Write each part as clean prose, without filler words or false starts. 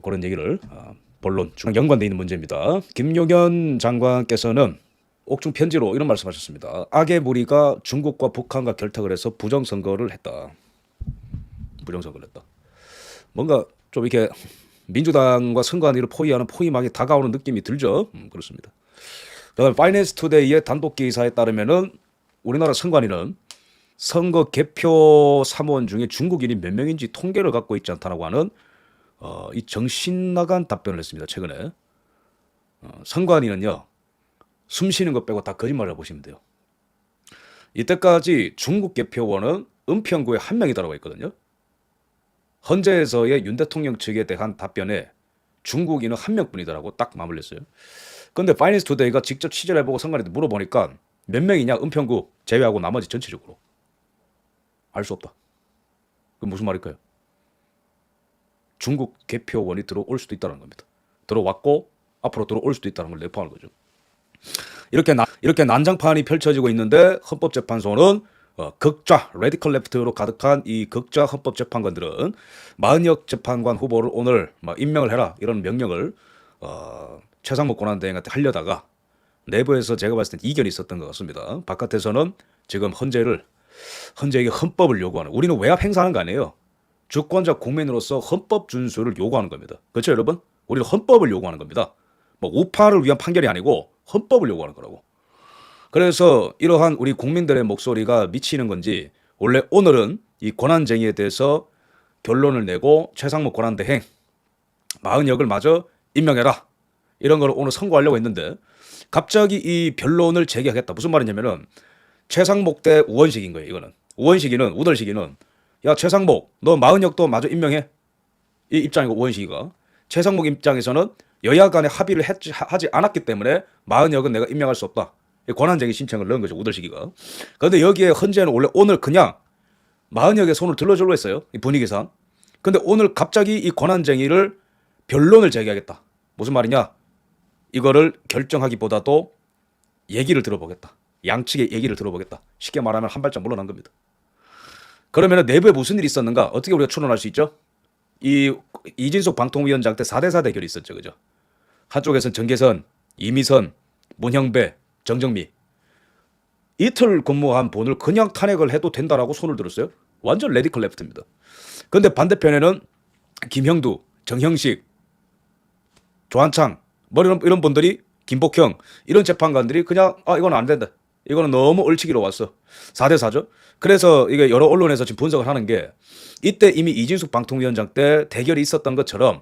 그런 얘기를 본론 중 연관되어 있는 문제입니다. 김용현 장관께서는 옥중 편지로 이런 말씀하셨습니다. 악의 무리가 중국과 북한과 결탁을 해서 부정선거를 했다. 부정선거를 했다. 뭔가 좀 이렇게 민주당과 선관위를 포위하는 포위망이 다가오는 느낌이 들죠. 그렇습니다. 그다음에 파이낸스 투데이의 단독 기사에 따르면은 우리나라 선관위는 선거 개표 사무원 중에 중국인이 몇 명인지 통계를 갖고 있지 않다라고 하는 이 정신 나간 답변을 했습니다. 최근에 선관위는요 숨 쉬는 것 빼고 다 거짓말을 보시면 돼요. 이때까지 중국 개표원은 은평구에 한 명이다라고 했거든요. 헌재에서의 윤 대통령 측에 대한 답변에 중국인은 한 명뿐이다라고 딱 마무리했어요. 그런데 파이낸스 투데이가 직접 취재를 해보고 선관위한테 물어보니까 몇 명이냐 은평구 제외하고 나머지 전체적으로 알 수 없다. 그게 무슨 말일까요? 중국 개표원이 들어올 수도 있다는 겁니다. 들어왔고 앞으로 들어올 수도 있다는 걸 내포하는 거죠. 이렇게 난장판이 펼쳐지고 있는데 헌법재판소는 극좌 레디컬 레프트로 가득한 이 극좌 헌법재판관들은 마은혁 재판관 후보를 오늘 임명을 해라 이런 명령을 최상목 권한대행한테 하려다가 내부에서 제가 봤을 땐 이견이 있었던 것 같습니다. 바깥에서는 지금 헌재에게 헌법을 요구하는, 우리는 외압 행사하는 거 아니에요. 주권자 국민으로서 헌법 준수를 요구하는 겁니다. 그렇죠 여러분? 우리는 헌법을 요구하는 겁니다. 뭐 우파를 위한 판결이 아니고 헌법을 요구하는 거라고. 그래서 이러한 우리 국민들의 목소리가 미치는 건지 원래 오늘은 이 권한쟁의에 대해서 결론을 내고 최상목 권한대행 마은혁을 마저 임명해라 이런 걸 오늘 선고하려고 했는데 갑자기 이 변론을 제기하겠다. 무슨 말이냐면은 최상목 대 우원식인 거예요. 이거는 우덜식이는 야 최상목 너 마은혁도 마저 임명해 이 입장이고, 우원식이가 최상목 입장에서는 여야 간에 합의를 하지 않았기 때문에 마은혁은 내가 임명할 수 없다. 권한쟁의 신청을 넣은 거죠. 우덜식이가. 그런데 여기에 헌재는 원래 오늘 그냥 마은혁의 손을 들러주려고 했어요. 이 분위기상. 근데 오늘 갑자기 이 권한쟁의를 변론을 제기하겠다. 무슨 말이냐? 이거를 결정하기보다도 얘기를 들어보겠다. 양측의 얘기를 들어보겠다. 쉽게 말하면 한 발짝 물러난 겁니다. 그러면 내부에 무슨 일이 있었는가? 어떻게 우리가 추론할 수 있죠? 이진숙 방통위원장 때 4대4 대결이 있었죠. 그죠? 한쪽에서는 정계선, 이미선, 문형배, 정정미. 이틀 근무한 분을 그냥 탄핵을 해도 된다라고 손을 들었어요. 완전 레디컬 레프트입니다. 그런데 반대편에는 김형두, 정형식, 조한창 뭐 이런 분들이, 김복형 이런 재판관들이 그냥 이건 안 된다. 이거는 너무 얼치기로 왔어. 4대4죠. 그래서 이게 여러 언론에서 지금 분석을 하는 게 이때 이미 이진숙 방통위원장 때 대결이 있었던 것처럼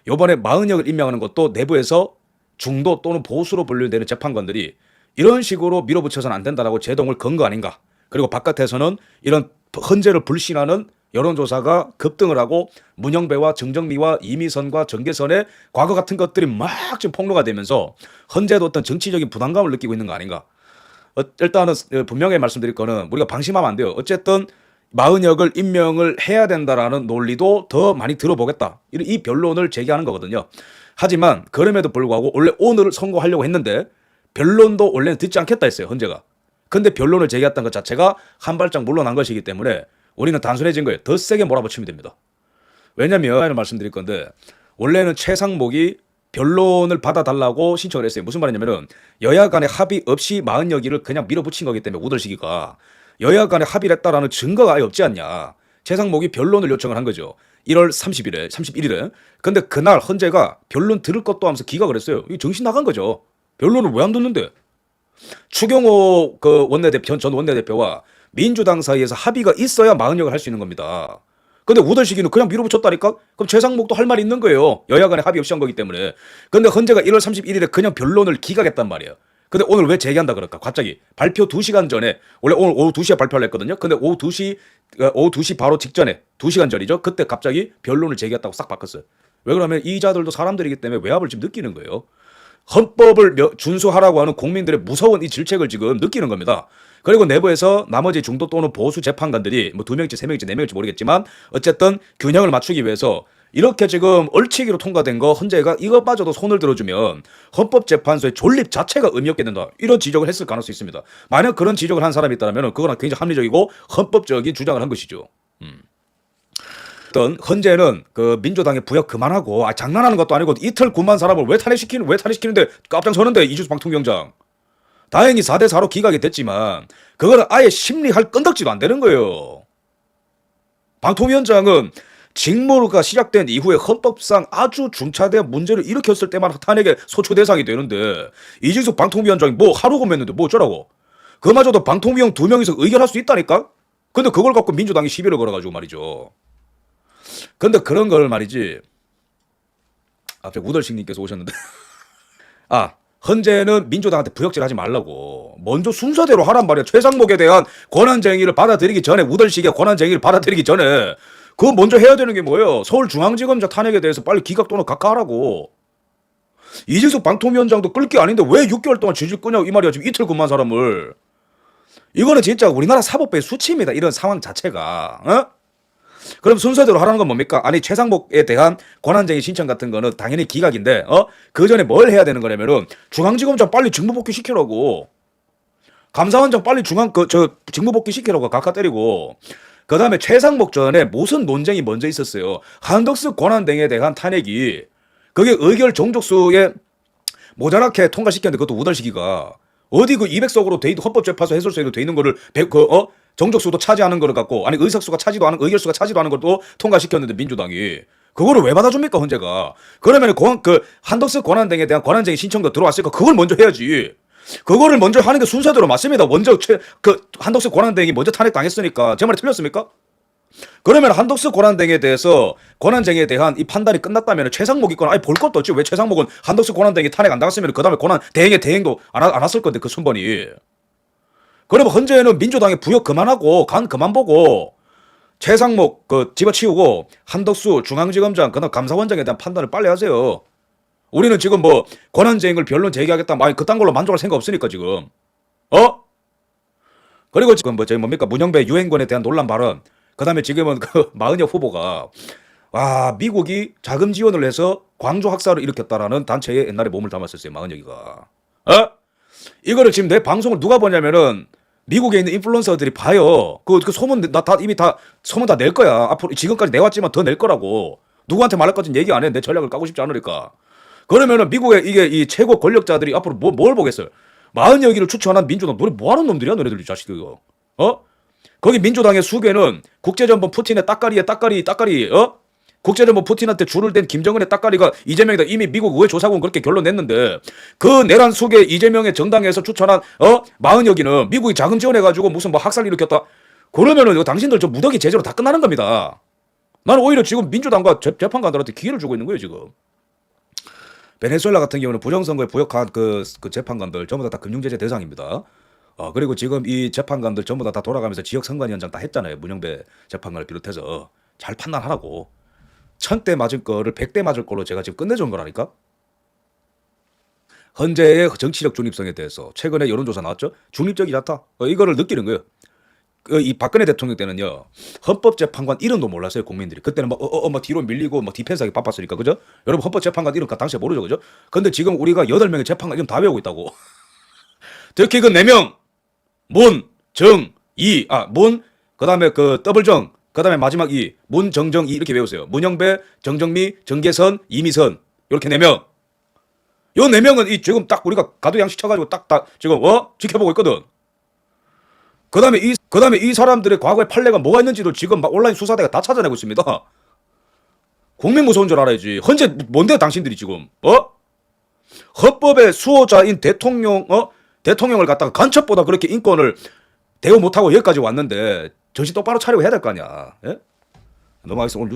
이번에 마은혁을 임명하는 것도 내부에서 중도 또는 보수로 분류되는 재판관들이 이런 식으로 밀어붙여서는 안 된다라고 제동을 건 거 아닌가. 그리고 바깥에서는 이런 헌재를 불신하는 여론조사가 급등을 하고 문영배와 정정미와 이미선과 정계선의 과거 같은 것들이 막 지금 폭로가 되면서 헌재도 어떤 정치적인 부담감을 느끼고 있는 거 아닌가. 일단은 분명히 말씀드릴 거는 우리가 방심하면 안 돼요. 어쨌든 마은혁을 임명을 해야 된다라는 논리도 더 많이 들어보겠다. 이 변론을 제기하는 거거든요. 하지만 그럼에도 불구하고 원래 오늘 선고하려고 했는데 변론도 원래는 듣지 않겠다 했어요. 헌재가. 근데 변론을 제기했던 것 자체가 한 발짝 물러난 것이기 때문에 우리는 단순해진 거예요. 더 세게 몰아붙이면 됩니다. 왜냐면 말씀드릴 건데 원래는 최상목이 변론을 받아달라고 신청을 했어요. 무슨 말이냐면은 여야 간의 합의 없이 마은혁이를 그냥 밀어붙인 거기 때문에 우덜식이가 여야 간의 합의를 했다라는 증거가 아예 없지 않냐. 최상목이 변론을 요청을 한 거죠. 1월 31일에. 근데 그날 헌재가 변론 들을 것도 하면서 기각을 했어요. 이 정신 나간 거죠. 변론을 왜 안 듣는데? 추경호 전 원내대표와 민주당 사이에서 합의가 있어야 마은혁을 할 수 있는 겁니다. 근데 우덜식이는 그냥 밀어붙였다니까? 그럼 최상목도 할 말이 있는 거예요. 여야 간에 합의 없이 한 거기 때문에. 근데 헌재가 1월 31일에 그냥 변론을 기각했단 말이에요. 근데 오늘 왜 제기한다 그럴까? 갑자기 발표 2시간 전에, 원래 오늘 오후 2시에 발표를 했거든요. 근데 오후 2시 바로 직전에 2시간 전이죠. 그때 갑자기 변론을 제기했다고 싹 바꿨어요. 왜 그러면 이자들도 사람들이기 때문에 외압을 지금 느끼는 거예요. 헌법을 준수하라고 하는 국민들의 무서운 이 질책을 지금 느끼는 겁니다. 그리고 내부에서 나머지 중도 또는 보수 재판관들이 뭐 2명일지 3명일지 4명일지 모르겠지만 어쨌든 균형을 맞추기 위해서 이렇게 지금 얼치기로 통과된 거 헌재가 이것마저도 손을 들어주면 헌법재판소의 존립 자체가 의미 없게 된다. 이런 지적을 했을 가능성이 있습니다. 만약 그런 지적을 한 사람이 있다면 그거는 굉장히 합리적이고 헌법적인 주장을 한 것이죠. 헌재는 그 민주당의 부역 그만하고 장난하는 것도 아니고 이틀 군만 사람을 왜 탄핵시키는데 앞장서는데 이준석 방통위원장. 다행히 4대4로 기각이 됐지만 그거는 아예 심리할 끈덕지도 안 되는 거예요. 방통위원장은 직무가 시작된 이후에 헌법상 아주 중차대한 문제를 일으켰을 때만 탄핵의 소추 대상이 되는데 이준석 방통위원장이 뭐 하루 고했는데 뭐 어쩌라고. 그마저도 방통위원 2명이서 의결할 수 있다니까? 근데 그걸 갖고 민주당이 시비를 걸어가지고 말이죠. 근데 그런 걸 말이지. 앞에 우덜식님께서 오셨는데 헌재는 민주당한테 부역질 하지 말라고 먼저 순서대로 하란 말이야. 최상목에 대한 권한쟁의를 받아들이기 전에 우덜식의 권한쟁의를 받아들이기 전에 그거 먼저 해야 되는 게 뭐예요? 서울중앙지검장 탄핵에 대해서 빨리 기각 또는 각하하라고. 이준석 방통위원장도 끌 게 아닌데 왜 6개월 동안 질질 끄냐고 이 말이야. 지금 이틀 근무한 사람을. 이거는 진짜 우리나라 사법부의 수치입니다. 이런 상황 자체가. 어? 그럼 순서대로 하라는 건 뭡니까? 아니 최상목에 대한 권한쟁의 신청 같은 거는 당연히 기각인데 그 전에 뭘 해야 되는 거냐면은 중앙지검장 빨리 직무복귀 시키라고. 감사원장 빨리 직무복귀 시키라고 각하 때리고. 그 다음에 최상목 전에 무슨 논쟁이 먼저 있었어요. 한덕수 권한등에 대한 탄핵이 그게 의결 정족수에 모자라게 통과시켰는데 그것도 우달시기가 어디 그 200석으로 돼 있는 헌법재판소 해설소에도 돼 있는 거를 정족수도 차지하는 거를 갖고 아니 의석수가 차지도 않은 의결수가 차지도 않은 것도 통과시켰는데 민주당이 그거를 왜 받아줍니까 헌재가. 그러면 그 한덕수 권한등에 대한 권한쟁의 신청도 들어왔으니까 그걸 먼저 해야지. 그거를 먼저 하는 게 순서대로 맞습니다. 먼저 한덕수 권한등이 먼저 탄핵당했으니까 제 말이 틀렸습니까? 그러면 한덕수 권한등에 대해서 권한쟁의에 대한 이 판단이 끝났다면 최상목이 건 아니 볼 것도 없지. 왜 최상목은 한덕수 권한등이 탄핵 안 당했으면 그 다음에 대행도 안 왔을 건데 그 순번이. 그러면 헌재는 민주당의 부역 그만하고 간 그만 보고 최상목 집어치우고 한덕수 중앙지검장 그다음 감사원장에 대한 판단을 빨리 하세요. 우리는 지금 뭐 권한쟁의를 변론 제기하겠다 아니 그딴 걸로 만족할 생각 없으니까 지금. 그리고 지금 뭡니까 문영배 유엔권에 대한 논란 발언. 그다음에 지금은 마은혁 후보가 미국이 자금 지원을 해서 광주 학살을 일으켰다라는 단체에 옛날에 몸을 담았었어요. 마은혁이가. 이거를 지금 내 방송을 누가 보냐면은 미국에 있는 인플루언서들이 봐요. 그 소문 이미 다 소문 다 낼 거야. 앞으로 지금까지 내왔지만 더 낼 거라고. 누구한테 말할까지는 얘기 안 해. 내 전략을 까고 싶지 않으니까. 그러면은 미국의 이게 이 최고 권력자들이 앞으로 뭘 보겠어요? 마흔여기를 추천한 민주당 너네 뭐하는 놈들이야 너네들 이 자식들 이거. 거기 민주당의 수괴는 국제전범 푸틴의 따까리 국제전범 푸틴한테 줄을 댄 김정은의 따까리가 이재명이다. 이미 미국 의회 조사국은 그렇게 결론 냈는데 그 내란 속에 이재명의 정당에서 추천한 마흔여기는 미국이 자금 지원해가지고 무슨 뭐 학살 일으켰다. 그러면은 이거 당신들 저 무더기 제재로 다 끝나는 겁니다. 나는 오히려 지금 민주당과 재판관들한테 기회를 주고 있는 거예요 지금. 베네수엘라 같은 경우는 부정선거에 부역한 그 재판관들 전부 다 금융제재 대상입니다. 그리고 지금 이 재판관들 전부 다 돌아가면서 지역선관위원장 다 했잖아요. 문영배 재판관을 비롯해서 잘 판단하라고. 1000대 맞을 거를 100대 맞을 걸로 제가 지금 끝내준 거라니까. 헌재의 정치적 중립성에 대해서 최근에 여론조사 나왔죠. 중립적이지 않다. 이거를 느끼는 거예요. 이 박근혜 대통령 때는요 헌법재판관 이름도 몰랐어요 국민들이. 그때는 막 뒤로 밀리고 막 디펜스하기 바빴으니까 그죠? 여러분 헌법재판관 이름 당시에 모르죠 그죠? 근데 지금 우리가 8명의 재판관 이름 다 외우고 있다고. 특히 그 4명 문, 정, 이, 문, 그 다음에 그 더블정, 그 다음에 마지막 이, 문, 정정, 이 이렇게 외우세요. 문영배, 정정미, 정계선, 이미선 이렇게 4명. 요 4명은 이 지금 딱 우리가 가도양식 쳐가지고 딱 지금 지켜보고 있거든. 그 다음에 이 사람들의 과거의 판례가 뭐가 있는지도 지금 막 온라인 수사대가 다 찾아내고 있습니다. 국민 무서운 줄 알아야지. 헌재 뭔데 당신들이 지금 헌법의 수호자인 대통령을 갖다가 간첩보다 그렇게 인권을 대우 못하고 여기까지 왔는데 정신 똑바로 차리고 해야 될 거 아니야. 예? 넘어가겠습니다. 오늘